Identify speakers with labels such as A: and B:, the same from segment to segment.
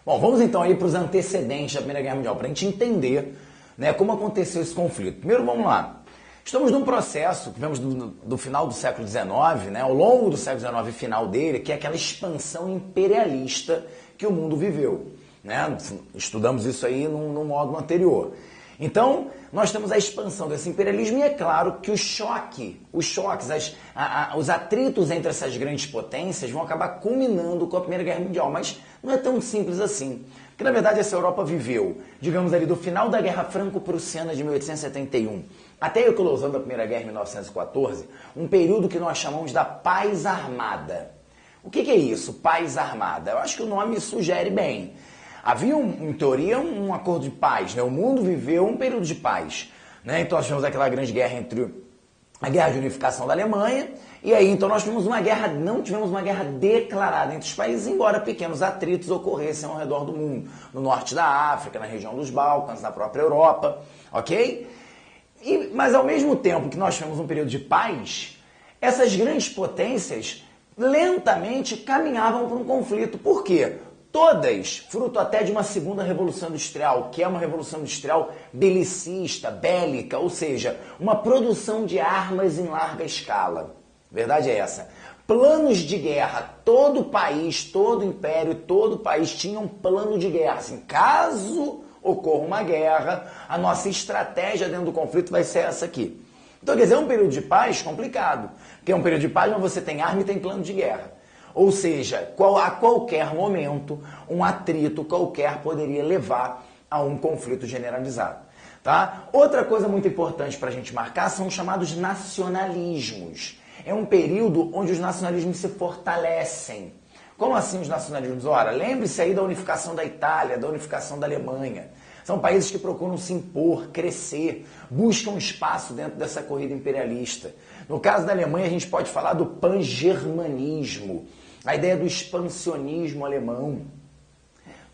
A: Bom, vamos então aí para os antecedentes da Primeira Guerra Mundial, para a gente entender, né, como aconteceu esse conflito. Primeiro, vamos lá. Estamos num processo que vemos do final do século XIX, né, ao longo do século XIX e final dele, que é aquela expansão imperialista que o mundo viveu. Né? Estudamos isso aí no módulo anterior. Então, nós temos a expansão desse imperialismo e é claro que os choques, os atritos entre essas grandes potências vão acabar culminando com a Primeira Guerra Mundial, mas não é tão simples assim. Porque, na verdade, essa Europa viveu, digamos ali, do final da Guerra Franco-Prussiana de 1871 até a eclosão da Primeira Guerra em 1914, um período que nós chamamos da Paz Armada. O que é isso, Paz Armada? Eu acho que o nome sugere bem. Havia, em teoria, um acordo de paz, né? O mundo viveu um período de paz. Né? Então nós tivemos aquela grande guerra entre a Guerra de Unificação da Alemanha, e aí então nós tivemos uma guerra, não tivemos uma guerra declarada entre os países, embora pequenos atritos ocorressem ao redor do mundo, no norte da África, na região dos Balcãs, na própria Europa, ok? Mas ao mesmo tempo que nós tivemos um período de paz, essas grandes potências lentamente caminhavam para um conflito. Por quê? Todas, fruto até de uma segunda revolução industrial, que é uma revolução industrial belicista, bélica, ou seja, uma produção de armas em larga escala. Verdade é essa. Planos de guerra, todo país, todo império, todo país tinha um plano de guerra. Assim, caso ocorra uma guerra, a nossa estratégia dentro do conflito vai ser essa aqui. Então, quer dizer, é um período de paz complicado, porque é um período de paz onde você tem arma e tem plano de guerra. Ou seja, a qualquer momento, um atrito qualquer poderia levar a um conflito generalizado. Tá? Outra coisa muito importante para a gente marcar são os chamados nacionalismos. É um período onde os nacionalismos se fortalecem. Como assim os nacionalismos? Ora, lembre-se aí da unificação da Itália, da unificação da Alemanha. São países que procuram se impor, crescer, buscam espaço dentro dessa corrida imperialista. No caso da Alemanha, a gente pode falar do pan-germanismo, a ideia do expansionismo alemão.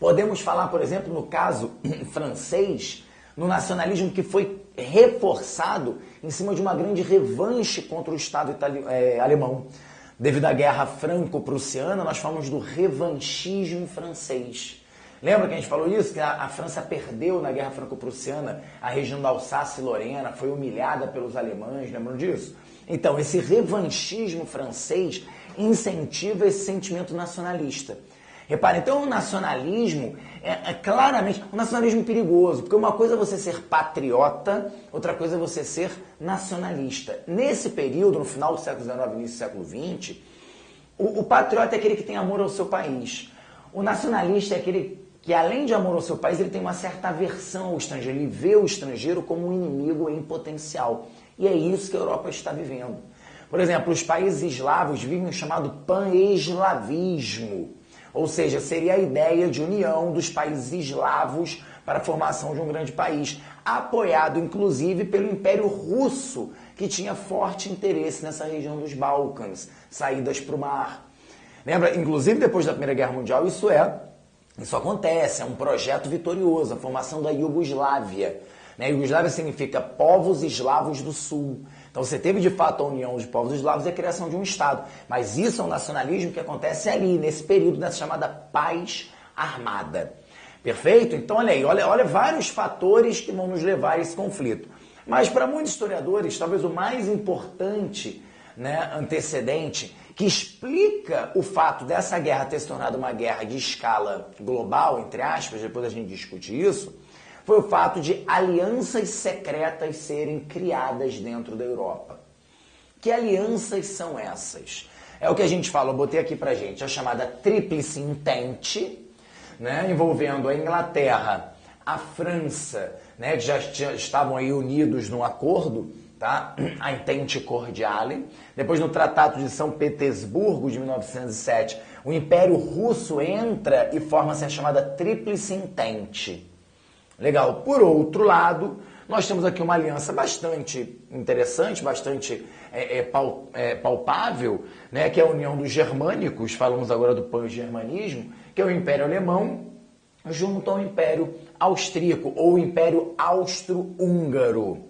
A: Podemos falar, por exemplo, no caso francês, no nacionalismo que foi reforçado em cima de uma grande revanche contra o Estado alemão. Devido à Guerra Franco-Prussiana, nós falamos do revanchismo francês. Lembra que a gente falou isso? Que a França perdeu na Guerra Franco-Prussiana a região da Alsácia e Lorena, foi humilhada pelos alemães, lembram disso? Então, esse revanchismo francês incentiva esse sentimento nacionalista. Repare, então o nacionalismo é claramente um nacionalismo perigoso, porque uma coisa é você ser patriota, outra coisa é você ser nacionalista. Nesse período, no final do século XIX, início do século XX, o patriota é aquele que tem amor ao seu país. O nacionalista é aquele que, além de amor ao seu país, ele tem uma certa aversão ao estrangeiro. Ele vê o estrangeiro como um inimigo em potencial. E é isso que a Europa está vivendo. Por exemplo, os países eslavos vivem o chamado pan-eslavismo. Ou seja, seria a ideia de união dos países eslavos para a formação de um grande país, apoiado inclusive pelo Império Russo, que tinha forte interesse nessa região dos Balcãs, saídas para o mar. Lembra? Inclusive depois da Primeira Guerra Mundial, isso acontece, é um projeto vitorioso, a formação da Iugoslávia. Iugoslávia significa povos eslavos do sul. Então você teve de fato a união de povos eslavos e a criação de um Estado. Mas isso é um nacionalismo que acontece ali, nesse período, nessa chamada paz armada. Perfeito? Então olha aí, olha vários fatores que vão nos levar a esse conflito. Mas para muitos historiadores, talvez o mais importante, antecedente, que explica o fato dessa guerra ter se tornado uma guerra de escala global, entre aspas, depois a gente discute isso, foi o fato de alianças secretas serem criadas dentro da Europa. Que alianças são essas? É o que a gente fala, eu botei aqui pra gente, a chamada Tríplice Entente, envolvendo a Inglaterra, a França, que já estavam aí unidos num acordo, tá? A Entente Cordiale. Depois, no Tratado de São Petersburgo, de 1907, o Império Russo entra e forma-se a chamada Tríplice Entente. Legal. Por outro lado, nós temos aqui uma aliança bastante interessante, bastante palpável, que é a união dos germânicos, falamos agora do pan-germanismo, que é o Império Alemão junto ao Império Austríaco, ou Império Austro-Húngaro.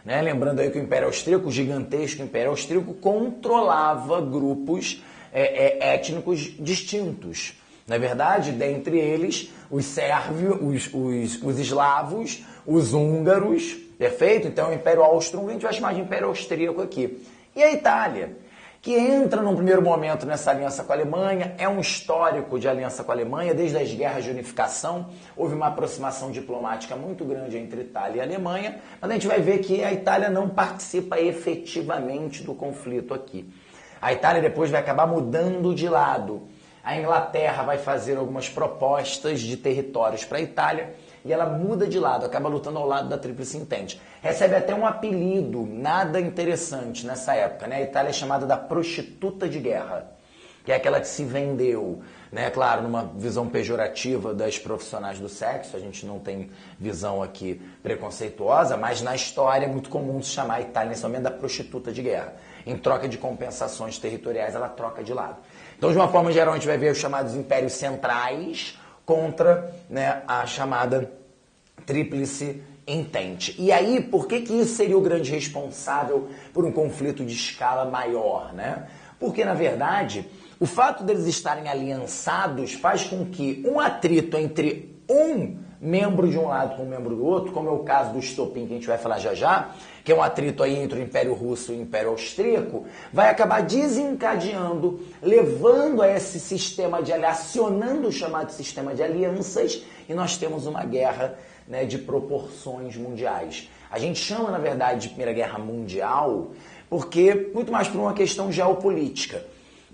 A: Lembrando aí que o Império Austríaco, o gigantesco Império Austríaco, controlava grupos étnicos distintos. Na verdade, dentre eles, os sérvios, os eslavos, os húngaros, perfeito? Então, o Império Austro-Húngaro, a gente vai chamar de Império Austríaco aqui. E a Itália, que entra num primeiro momento nessa aliança com a Alemanha, é um histórico de aliança com a Alemanha, desde as guerras de unificação, houve uma aproximação diplomática muito grande entre Itália e Alemanha, mas a gente vai ver que a Itália não participa efetivamente do conflito aqui. A Itália depois vai acabar mudando de lado. A Inglaterra vai fazer algumas propostas de territórios para a Itália e ela muda de lado, acaba lutando ao lado da Tríplice Entente. Recebe até um apelido nada interessante nessa época, né? A Itália é chamada da prostituta de guerra, que é aquela que se vendeu, né? Claro, numa visão pejorativa das profissionais do sexo, a gente não tem visão aqui preconceituosa, mas na história é muito comum se chamar a Itália nesse momento da prostituta de guerra. Em troca de compensações territoriais, ela troca de lado. Então, de uma forma geral, a gente vai ver os chamados impérios centrais contra, né, a chamada Tríplice Entente. E aí, por que isso seria o grande responsável por um conflito de escala maior, né? Porque, na verdade, o fato deles estarem aliançados faz com que um atrito entre um membro de um lado com um membro do outro, como é o caso do estopim que a gente vai falar já já, que é um atrito aí entre o Império Russo e o Império Austríaco, vai acabar desencadeando, levando a esse sistema acionando o chamado sistema de alianças, e nós temos uma guerra, né, de proporções mundiais. A gente chama, na verdade, de Primeira Guerra Mundial, porque muito mais por uma questão geopolítica.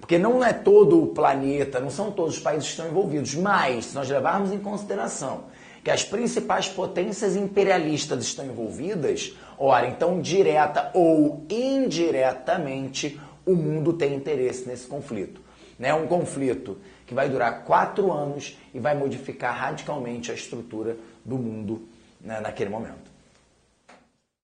A: Porque não é todo o planeta, não são todos os países que estão envolvidos, mas se nós levarmos em consideração que as principais potências imperialistas estão envolvidas, ora, então, direta ou indiretamente, o mundo tem interesse nesse conflito. É um conflito que vai durar 4 anos e vai modificar radicalmente a estrutura do mundo, né, naquele momento.